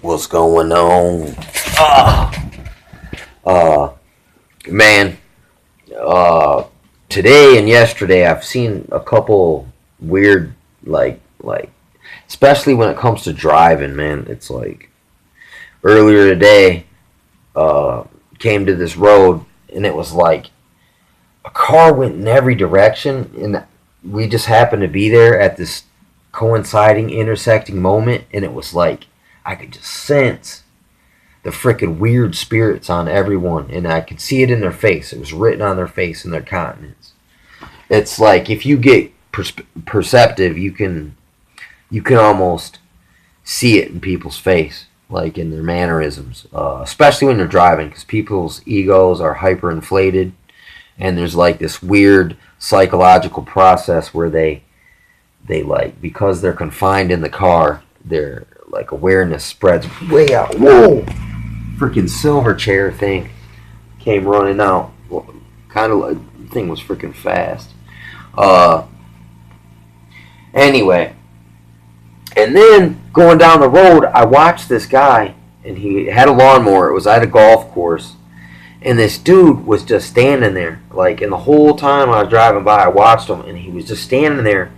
What's going on? Ah, uh, man. Uh, Today and yesterday, I've seen a couple weird, like, especially when it comes to driving. Man, it's like earlier today, uh, came to this road, and it was like a car went in every direction, and we just happened to be there at this coinciding, intersecting moment, and it was like I could just sense the freaking weird spirits on everyone, and I could see it in their face. It was written on their face and their countenance. It's like if you get perceptive, you can almost see it in people's face, like in their mannerisms, especially when they're driving, because people's egos are hyperinflated, and there's like this weird psychological process where they like because they're confined in the car, their like awareness spreads way out. Whoa! Freaking silver chair thing came running out. Well, kind of like the thing was freaking fast. Uh, anyway, and then going down the road, I watched this guy, and he had a lawnmower. It was at a golf course, and this dude was just standing there, like, and the whole time I was driving by, I watched him, and he was just standing there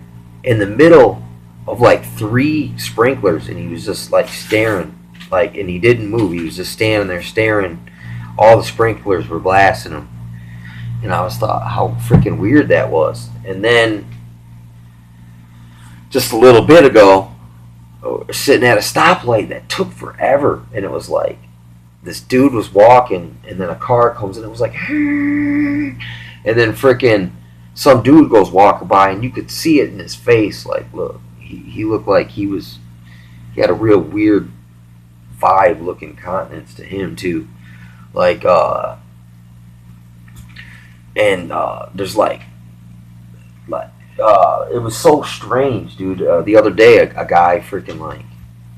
in the middle of like three sprinklers, and he was just like staring, like, and he didn't move. He was just standing there staring. All the sprinklers were blasting him, and I was thought how freaking weird that was. And then just a little bit ago, sitting at a stoplight that took forever, and it was like this dude was walking, and then a car comes, and it was like, and then freaking some dude goes walking by, and you could see it in his face. Like, look, he looked like he had a real weird vibe looking countenance to him too. Like, and there's like it was so strange, dude. The other day, a guy freaking like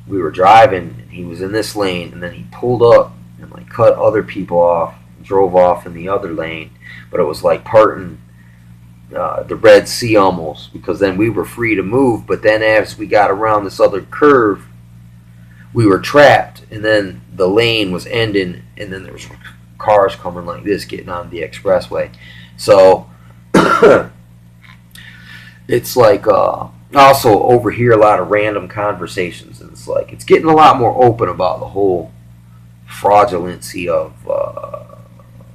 we were driving, and he was in this lane, and then he pulled up and like cut other people off, drove off in the other lane, but it was like parting the Red Sea almost, because then we were free to move. But then as we got around this other curve, we were trapped, and then the lane was ending, and then there was cars coming like this, getting on the expressway. So it's like I also overhear a lot of random conversations, and it's like it's getting a lot more open about the whole fraudulency of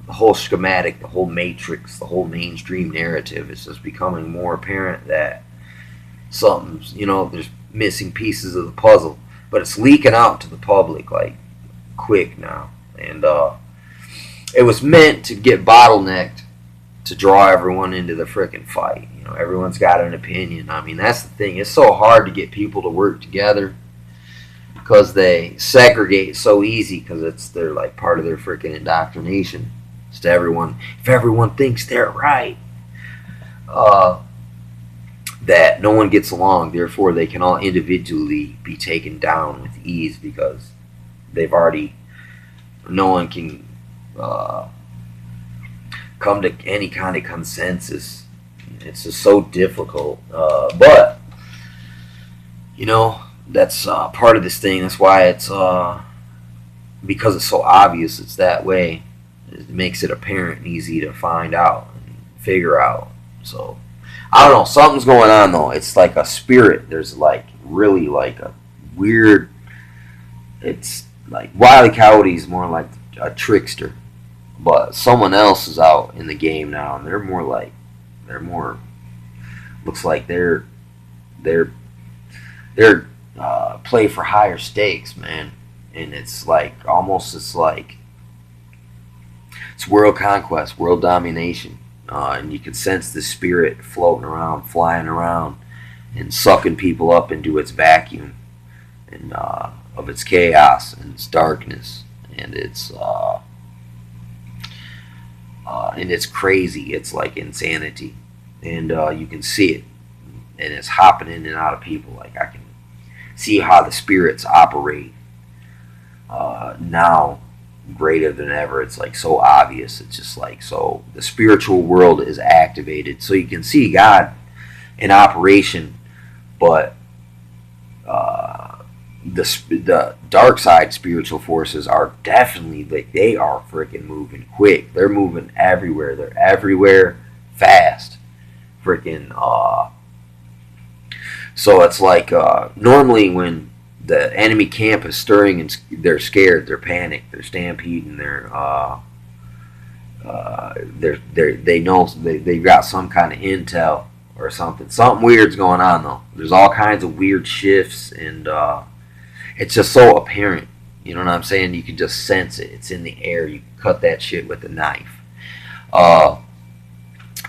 the whole schematic, the whole matrix, the whole mainstream narrative. It's just becoming more apparent that something's, there's missing pieces of the puzzle, but it's leaking out to the public like quick now. And it was meant to get bottlenecked to draw everyone into the freaking fight. Everyone's got an opinion. I mean, that's the thing. It's so hard to get people to work together because they segregate so easy, because they're like part of their freaking indoctrination. It's to everyone. If everyone thinks they're right, uh, that no one gets along, therefore they can all individually be taken down with ease, because they've already, no one can come to any kind of consensus. It's just so difficult. But that's part of this thing. That's why it's because it's so obvious. It's that way. It makes it apparent and easy to find out and figure out. So I don't know. Something's going on though. It's like a spirit. There's like really like a weird. It's like Wile E. Coyote's more like a trickster, but someone else is out in the game now, and they're more looks like they're play for higher stakes, man. And it's like almost it's world conquest, world domination, and you can sense the spirit floating around, flying around, and sucking people up into its vacuum and of its chaos and its darkness, and it's crazy. It's like insanity, and you can see it, and it's hopping in and out of people. Like I can see how the spirits operate now greater than ever. It's like so obvious. It's just like, so the spiritual world is activated, so you can see God in operation, but the dark side spiritual forces are definitely, like, they are freaking moving quick. They're moving everywhere. They're everywhere fast. Freaking so it's like normally when the enemy camp is stirring and they're scared, they're panicked, they're stampeding, they know they got some kind of intel or something. Something weird's going on though. There's all kinds of weird shifts, and it's just so apparent. You know what I'm saying? You can just sense it. It's in the air. You can cut that shit with a knife.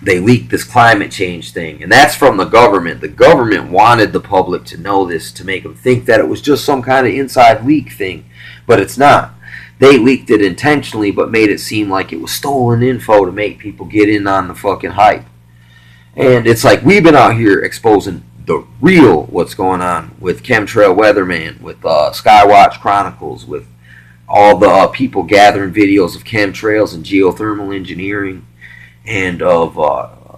They leaked this climate change thing, and that's from the government. The government wanted the public to know this to make them think that it was just some kind of inside leak thing, but it's not. They leaked it intentionally, but made it seem like it was stolen info to make people get in on the fucking hype. And it's like, we've been out here exposing the real what's going on with Chemtrail Weatherman, with Skywatch Chronicles, with all the people gathering videos of chemtrails and geothermal engineering, and of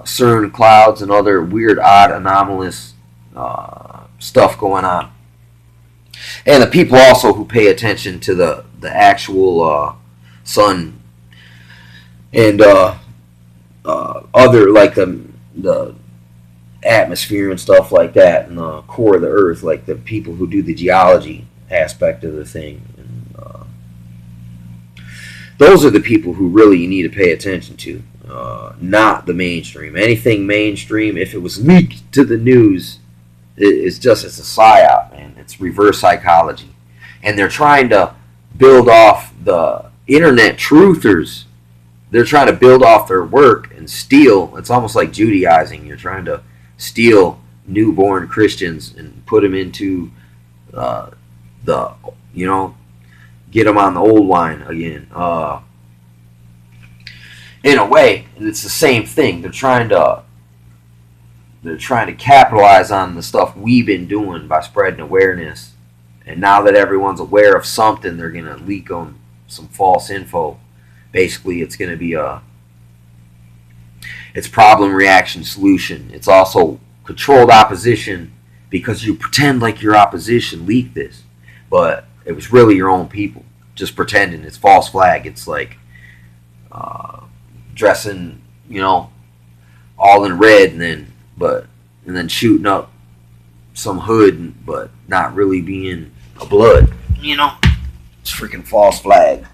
CERN clouds and other weird, odd, anomalous stuff going on. And the people also who pay attention to the actual sun and other, like the atmosphere and stuff like that, and the core of the earth, like the people who do the geology aspect of the thing. And those are the people who really you need to pay attention to. Not the mainstream. Anything mainstream, if it was leaked to the news, it's a psyop, man. It's reverse psychology. And they're trying to build off the internet truthers. They're trying to build off their work and steal. It's almost like Judaizing. You're trying to steal newborn Christians and put them into get them on the old wine again. In a way, and it's the same thing. They're trying to capitalize on the stuff we've been doing by spreading awareness. And now that everyone's aware of something, they're gonna leak on some false info. Basically, it's gonna be it's problem, reaction, solution. It's also controlled opposition, because you pretend like your opposition leaked this, but it was really your own people just pretending. It's false flag. It's like dressing, all in red, and then shooting up some hood, but not really being a blood. It's freaking false flag.